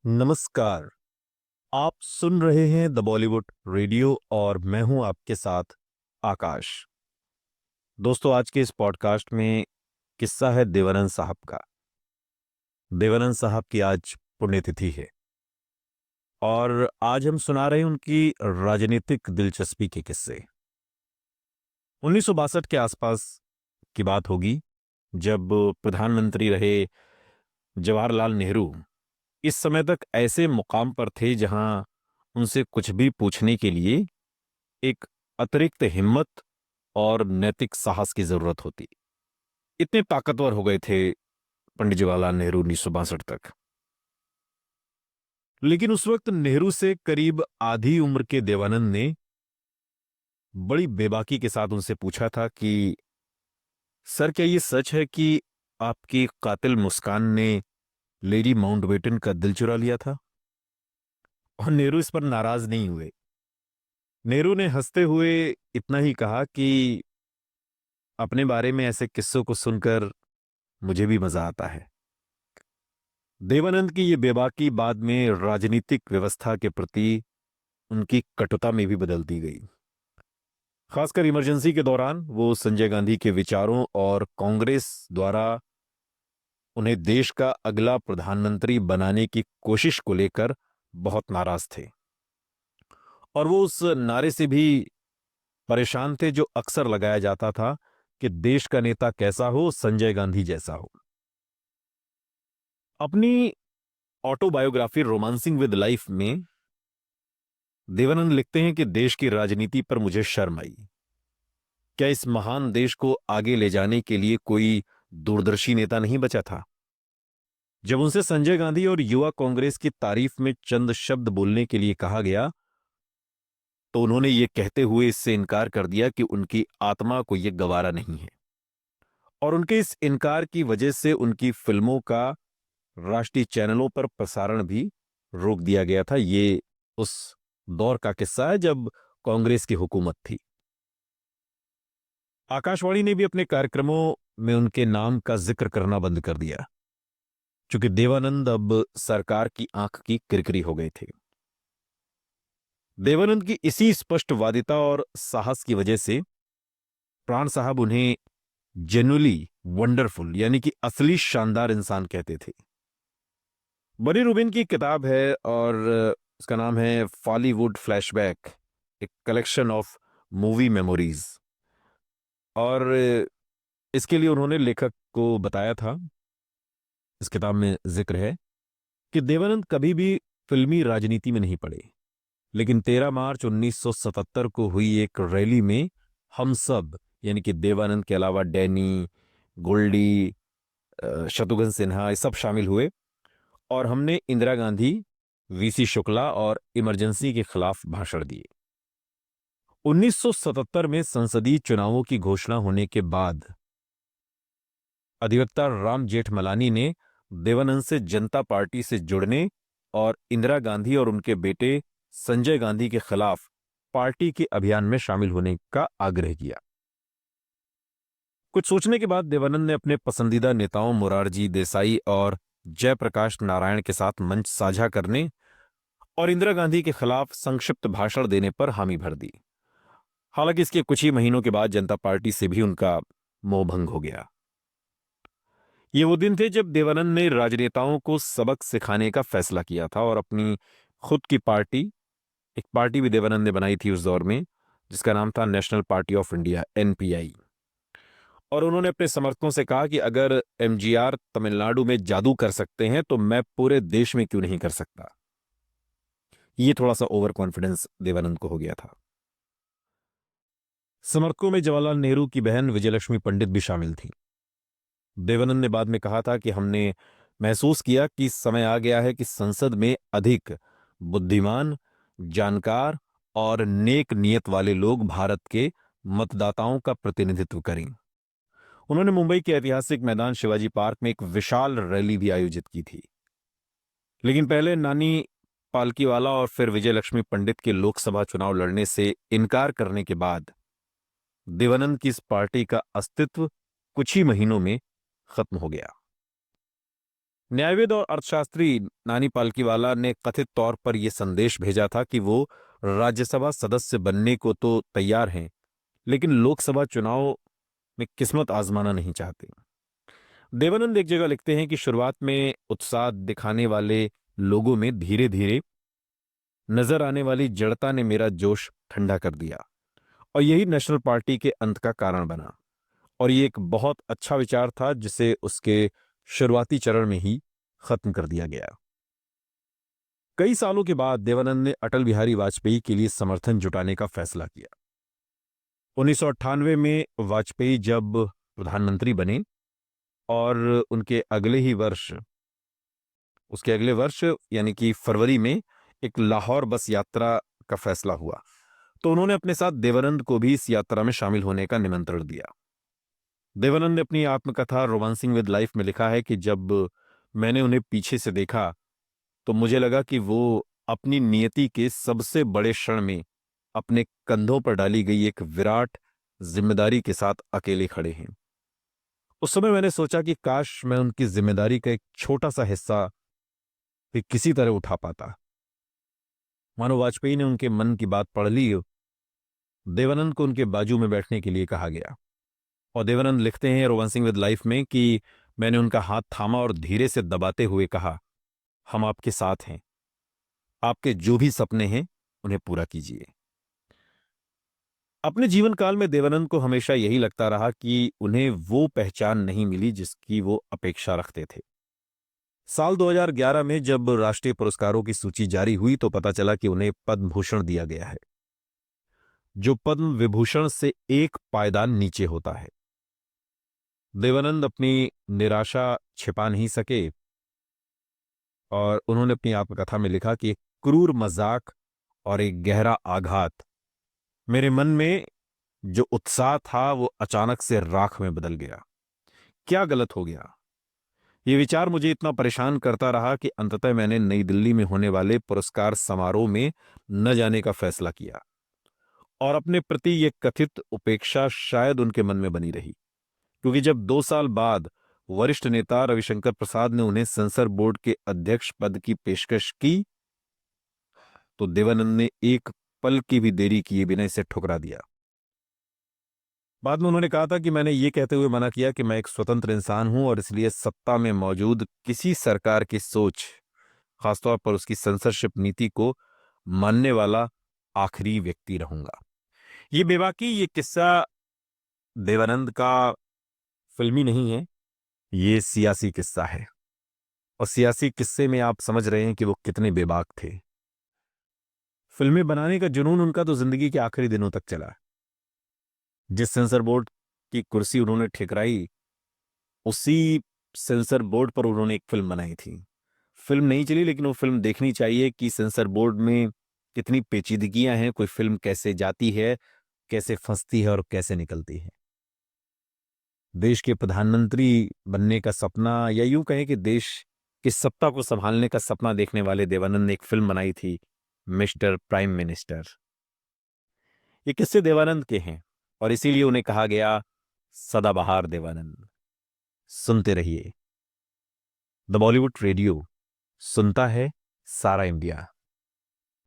नमस्कार। आप सुन रहे हैं द बॉलीवुड रेडियो और मैं हूं आपके साथ आकाश। दोस्तों, आज के इस पॉडकास्ट में किस्सा है देवानंद साहब का। देवानंद साहब की आज पुण्यतिथि है और आज हम सुना रहे हैं उनकी राजनीतिक दिलचस्पी के किस्से। 1962 के आसपास की बात होगी, जब प्रधानमंत्री रहे जवाहरलाल नेहरू। इस समय तक ऐसे मुकाम पर थे जहां उनसे कुछ भी पूछने के लिए एक अतिरिक्त हिम्मत और नैतिक साहस की जरूरत होती। इतने ताकतवर हो गए थे पंडित जवाहरलाल नेहरू 1962 तक। लेकिन उस वक्त नेहरू से करीब आधी उम्र के देवानंद ने बड़ी बेबाकी के साथ उनसे पूछा था कि सर, क्या ये सच है कि आपकी कातिल मुस्कान ने लेडी माउंटबेटन का दिल चुरा लिया था? और नेहरू इस पर नाराज नहीं हुए। नेहरू ने हंसते हुए इतना ही कहा कि अपने बारे में ऐसे किस्सों को सुनकर मुझे भी मजा आता है। देवानंद की ये बेबाकी बाद में राजनीतिक व्यवस्था के प्रति उनकी कटुता में भी बदल दी गई। खासकर इमरजेंसी के दौरान वो संजय गांधी के विचारों और कांग्रेस द्वारा उन्हें देश का अगला प्रधानमंत्री बनाने की कोशिश को लेकर बहुत नाराज थे। और वो उस नारे से भी परेशान थे जो अक्सर लगाया जाता था कि देश का नेता कैसा हो, संजय गांधी जैसा हो। अपनी ऑटोबायोग्राफी रोमांसिंग विद लाइफ में देवानंद लिखते हैं कि देश की राजनीति पर मुझे शर्म आई। क्या इस महान देश को आगे ले जाने के लिए कोई दूरदर्शी नेता नहीं बचा था? जब उनसे संजय गांधी और युवा कांग्रेस की तारीफ में चंद शब्द बोलने के लिए कहा गया, तो उन्होंने ये कहते हुए इससे इनकार कर दिया कि उनकी आत्मा को यह गवारा नहीं है। और उनके इस इनकार की वजह से उनकी फिल्मों का राष्ट्रीय चैनलों पर प्रसारण भी रोक दिया गया था। ये उस दौर का किस्सा है जब कांग्रेस की हुकूमत थी। आकाशवाणी ने भी अपने कार्यक्रमों में उनके नाम का जिक्र करना बंद कर दिया, क्योंकि देवानंद अब सरकार की आंख की किरकिरी हो गए थे। देवानंद की इसी स्पष्टवादिता और साहस की वजह से प्राण साहब उन्हें जेन्युइनली वंडरफुल यानी कि असली शानदार इंसान कहते थे। बनी रूबिन की किताब है और उसका नाम है फॉलीवुड फ्लैशबैक, एक कलेक्शन ऑफ मूवी मेमोरीज। और इसके लिए उन्होंने लेखक को बताया था, इस किताब में जिक्र है कि देवानंद कभी भी फिल्मी राजनीति में नहीं पड़े, लेकिन 13 मार्च 1977 को हुई एक रैली में हम सब यानी कि देवानंद के अलावा डैनी, गोल्डी, शत्रुघ्न सिन्हा, ये सब शामिल हुए और हमने इंदिरा गांधी, वीसी शुक्ला और इमरजेंसी के खिलाफ भाषण दिए। 1977 में संसदीय चुनावों की घोषणा होने के बाद अधिवक्ता राम जेठमलानी ने देवानंद से जनता पार्टी से जुड़ने और इंदिरा गांधी और उनके बेटे संजय गांधी के खिलाफ पार्टी के अभियान में शामिल होने का आग्रह किया। कुछ सोचने के बाद देवानंद ने अपने पसंदीदा नेताओं मोरारजी देसाई और जयप्रकाश नारायण के साथ मंच साझा करने और इंदिरा गांधी के खिलाफ संक्षिप्त भाषण देने पर हामी भर दी। हालांकि इसके कुछ ही महीनों के बाद जनता पार्टी से भी उनका मोहभंग हो गया। ये वो दिन थे जब देवानंद ने राजनेताओं को सबक सिखाने का फैसला किया था और अपनी खुद की पार्टी, एक पार्टी भी देवानंद ने बनाई थी उस दौर में, जिसका नाम था national party of India, NPI. और उन्होंने अपने समर्थकों से कहा कि अगर एमजीआर तमिलनाडु में जादू कर सकते हैं तो मैं पूरे देश में क्यों नहीं कर सकता। ये थोड़ा सा ओवर कॉन्फिडेंस देवानंद को हो गया था। समर्थकों में जवाहरलाल नेहरू की बहन विजयलक्ष्मी पंडित भी शामिल थी। देवानंद ने बाद में कहा था कि हमने महसूस किया कि समय आ गया है कि संसद में अधिक बुद्धिमान, जानकार और नेक नियत वाले लोग भारत के मतदाताओं का प्रतिनिधित्व करें। उन्होंने मुंबई के ऐतिहासिक मैदान शिवाजी पार्क में एक विशाल रैली भी आयोजित की थी। लेकिन पहले नानी पालकीवाला और फिर विजयलक्ष्मी पंडित के लोकसभा चुनाव लड़ने से इनकार करने के बाद देवानंद की इस पार्टी का अस्तित्व कुछ ही महीनों में खत्म हो गया। न्यायविद और अर्थशास्त्री नानी पालकीवाला ने कथित तौर पर यह संदेश भेजा था कि वो राज्यसभा सदस्य बनने को तो तैयार हैं, लेकिन लोकसभा चुनाव में किस्मत आजमाना नहीं चाहते। देवानंद एक जगह लिखते हैं कि शुरुआत में उत्साह दिखाने वाले लोगों में धीरे धीरे नजर आने वाली जड़ता ने मेरा जोश ठंडा कर दिया, और यही नेशनल पार्टी के अंत का कारण बना। और ये एक बहुत अच्छा विचार था जिसे उसके शुरुआती चरण में ही खत्म कर दिया गया। कई सालों के बाद देवानंद ने अटल बिहारी वाजपेयी के लिए समर्थन जुटाने का फैसला किया। 1998 में वाजपेयी जब प्रधानमंत्री बने और उसके अगले वर्ष यानी कि फरवरी में एक लाहौर बस यात्रा का फैसला हुआ, तो उन्होंने अपने साथ देवानंद को भी इस यात्रा में शामिल होने का निमंत्रण दिया। देवानंद ने अपनी आत्मकथा रोमांसिंग विद लाइफ में लिखा है कि जब मैंने उन्हें पीछे से देखा तो मुझे लगा कि वो अपनी नियति के सबसे बड़े क्षण में अपने कंधों पर डाली गई एक विराट जिम्मेदारी के साथ अकेले खड़े हैं। उस समय मैंने सोचा कि काश मैं उनकी जिम्मेदारी का एक छोटा सा हिस्सा भी किसी तरह उठा पाता। मानो वाजपेयी ने उनके मन की बात पढ़ ली। देवानंद को उनके बाजू में बैठने के लिए कहा गया, और देवानंद लिखते हैं रोमांसिंग विद लाइफ में कि मैंने उनका हाथ थामा और धीरे से दबाते हुए कहा, हम आपके साथ हैं, आपके जो भी सपने हैं उन्हें पूरा कीजिए। अपने जीवन काल में देवानंद को हमेशा यही लगता रहा कि उन्हें वो पहचान नहीं मिली जिसकी वो अपेक्षा रखते थे। साल 2011 में जब राष्ट्रीय पुरस्कारों की सूची जारी हुई तो पता चला कि उन्हें पद्म भूषण दिया गया है, जो पद्म विभूषण से एक पायदान नीचे होता है। देवानंद अपनी निराशा छिपा नहीं सके और उन्होंने अपनी आत्मकथा में लिखा कि एक क्रूर मजाक और एक गहरा आघात, मेरे मन में जो उत्साह था वो अचानक से राख में बदल गया। क्या गलत हो गया? ये विचार मुझे इतना परेशान करता रहा कि अंततः मैंने नई दिल्ली में होने वाले पुरस्कार समारोह में न जाने का फैसला किया, और अपने प्रति ये कथित उपेक्षा शायद उनके मन में बनी रही, क्योंकि जब 2 साल बाद वरिष्ठ नेता रविशंकर प्रसाद ने उन्हें सेंसर बोर्ड के अध्यक्ष पद की पेशकश की तो देवानंद ने एक पल की भी देरी किए बिना इसे ठुकरा दिया। बाद में उन्होंने कहा था कि मैंने ये कहते हुए मना किया कि मैं एक स्वतंत्र इंसान हूं और इसलिए सत्ता में मौजूद किसी सरकार की सोच, खासतौर पर उसकी सेंसरशिप नीति को मानने वाला आखिरी व्यक्ति रहूंगा। ये बेबाकी, ये किस्सा देवानंद का फिल्मी नहीं है, ये सियासी किस्सा है, और सियासी किस्से में आप समझ रहे हैं कि वो कितने बेबाक थे। फिल्में बनाने का जुनून उनका तो जिंदगी के आखिरी दिनों तक चला। जिस सेंसर बोर्ड की कुर्सी उन्होंने ठिकराई, उसी सेंसर बोर्ड पर उन्होंने एक फिल्म बनाई थी। फिल्म नहीं चली, लेकिन वो फिल्म देखनी चाहिए कि सेंसर बोर्ड में कितनी पेचीदगियां हैं, कोई फिल्म कैसे जाती है, कैसे फंसती है और कैसे निकलती है। देश के प्रधानमंत्री बनने का सपना, या यूं कहें कि देश की सत्ता को संभालने का सपना देखने वाले देवानंद ने एक फिल्म बनाई थी, मिस्टर प्राइम मिनिस्टर। ये किस्से देवानंद के हैं और इसीलिए उन्हें कहा गया सदाबहार देवानंद। सुनते रहिए द बॉलीवुड रेडियो, सुनता है सारा इंडिया।